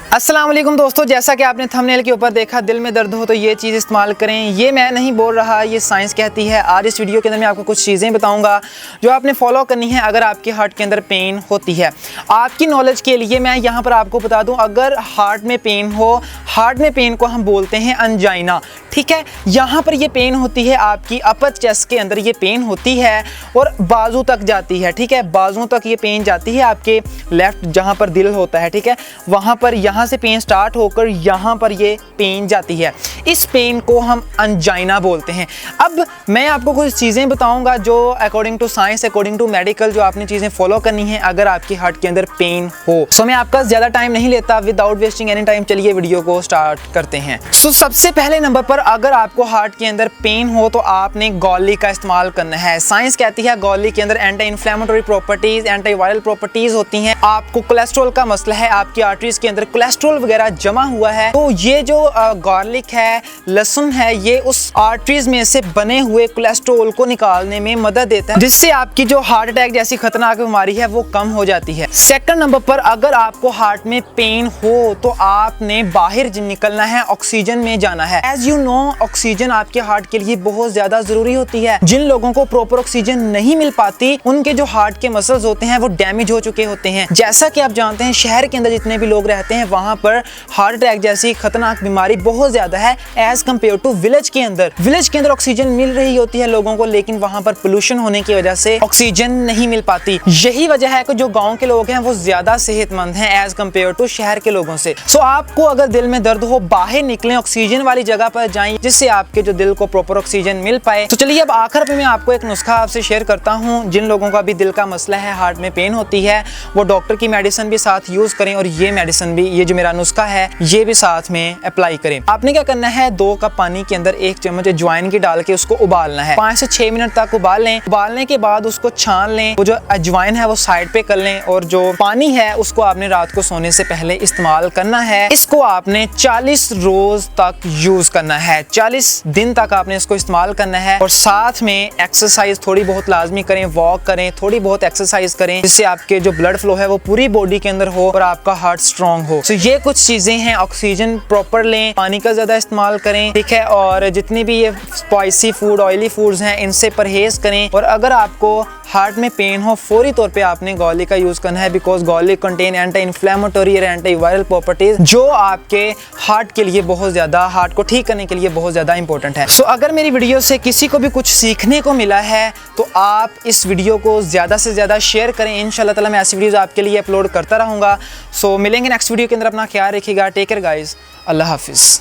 अस्सलाम वालेकुम दोस्तों, जैसा कि आपने थंबनेल के ऊपर देखा, दिल में दर्द हो तो ये चीज़ इस्तेमाल करें। ये मैं नहीं बोल रहा, ये साइंस कहती है। आज इस वीडियो के अंदर मैं आपको कुछ चीज़ें बताऊंगा जो आपने फॉलो करनी है अगर आपके हार्ट के अंदर पेन होती है। आपकी नॉलेज के लिए मैं यहाँ पर आपको बता दूँ, अगर हार्ट में पेन हो, हार्ट में पेन को हम बोलते हैं अंजाइना, ठीक है। यहाँ पर ये पेन होती है आपकी अपर चेस्ट के अंदर, ये पेन होती है और बाजू तक जाती है, ठीक है। बाजुओं तक ये पेन जाती है, आपके लेफ्ट जहाँ पर दिल होता है, ठीक है, वहाँ पर यहाँ से पेन स्टार्ट होकर यहाँ पर ये पेन जाती है। इस पेन को हम अंजाइना बोलते हैं। अब मैं आपको कुछ चीज़ें बताऊंगा जो according to science, according to medical, जो आपने चीज़ें फॉलो करनी है अगर आपकी हार्ट के अंदर पेन हो। सो मैं आपका ज़्यादा टाइम नहीं लेता, विदाउट वेस्टिंग एनी टाइम चलिए वीडियो को स्टार्ट करते हैं। सो सबसे पहले नंबर पर अगर आपको हार्ट के अंदर पेन हो तो आपने गॉली का इस्तेमाल करना है। साइंस कहती है गॉली के अंदर anti inflammatory properties, anti viral properties होती हैं। आपको कोलेस्ट्रॉल का मसला है, आपकी आर्टरीज के अंदर कोलेस्ट्रॉल वगैरह जमा हुआ है, तो ये जो गार्लिक है, लहसुन है, ये उस आर्टरीज में से बने हुए कोलेस्ट्रॉल को निकालने में मदद देता है, जिससे आपकी जो हार्ट अटैक जैसी खतरनाक बीमारी है वो कम हो जाती है। सेकंड नंबर पर अगर आपको हार्ट में पेन हो तो आपने बाहर निकलना है, ऑक्सीजन में जाना है। एज यू नो, ऑक्सीजन आपके हार्ट के लिए बहुत ज्यादा जरूरी होती है। जिन लोगों को प्रॉपर ऑक्सीजन नहीं मिल पाती, उनके जो हार्ट के मसल्स होते हैं वो डैमेज हो चुके होते हैं। जैसा कि आप जानते हैं, शहर के अंदर जितने भी लोग रहते हैं वहां पर हार्ट अटैक जैसी खतरनाक बीमारी बहुत ज्यादा है एज कम्पेयर टू विलेज के अंदर। विलेज के अंदर ऑक्सीजन मिल रही होती है लोगों को, लेकिन वहां पर पोल्यूशन होने की वजह से ऑक्सीजन नहीं मिल पाती। यही वजह है कि जो गांव के लोग हैं वो ज्यादा सेहतमंद हैं एज कम्पेयर टू शहर के लोगों से। सो आपको अगर दिल में दर्द हो, बाहर निकलें, ऑक्सीजन वाली जगह पर जाएं, जिससे आपके जो दिल को प्रॉपर ऑक्सीजन मिल पाए। तो चलिए अब आखिर पे मैं आपको एक नुस्खा आपसे शेयर करता हूँ। जिन लोगों का भी दिल का मसला है, हार्ट में पेन होती है, वो डॉक्टर की मेडिसिन भी साथ यूज करें और ये मेडिसिन भी, ये जो मेरा नुस्खा है, ये भी साथ में अप्लाई करें। आपने क्या करना है, 2 कप पानी के अंदर 1 चम्मच अजवाइन की डाल के उसको उबालना है। 5 से 6 मिनट तक उबाल लें। उबालने के बाद उसको छान लें। वो जो अजवाइन है वो साइड पे कर लें और जो पानी है उसको आपने रात को सोने से पहले इस्तेमाल करना है। इसको आपने 40 रोज तक यूज करना है, 40 दिन तक आपने इसको इस्तेमाल करना है। और साथ में एक्सरसाइज थोड़ी बहुत लाजमी करें, वॉक करें, थोड़ी बहुत एक्सरसाइज करें, जिससे आपके जो ब्लड फ्लो है वो पूरी बॉडी के अंदर हो और आपका हार्ट स्ट्रॉन्ग हो। तो ये कुछ चीजें हैं। ऑक्सीजन प्रॉपर लें, पानी का ज्यादा इस्तेमाल करें, ठीक है, और जितनी भी ये स्पाइसी फूड, ऑयली फूड्स हैं, इनसे परहेज करें। और अगर आपको हार्ट में पेन हो, फौरी तौर पे आपने गॉली का यूज करना है, बिकॉज गॉली कंटेन एंटी इन्फ्लेमेटरी और एंटी वायरल प्रॉपर्टीज, जो आपके हार्ट के लिए बहुत ज्यादा, हार्ट को ठीक करने के लिए बहुत ज्यादा इंपॉर्टेंट है। सो अगर मेरी वीडियो से किसी को भी कुछ सीखने को मिला है तो आप इस वीडियो को ज्यादा से ज्यादा शेयर करें। इंशाल्लाह ताला मैं ऐसी वीडियोस आपके लिए अपलोड करता रहूंगा। सो मिलेंगे नेक्स्ट वीडियो के अंदर। अपना ख्याल रखिएगा। टेक केयर गाइस, अल्लाह हाफिज।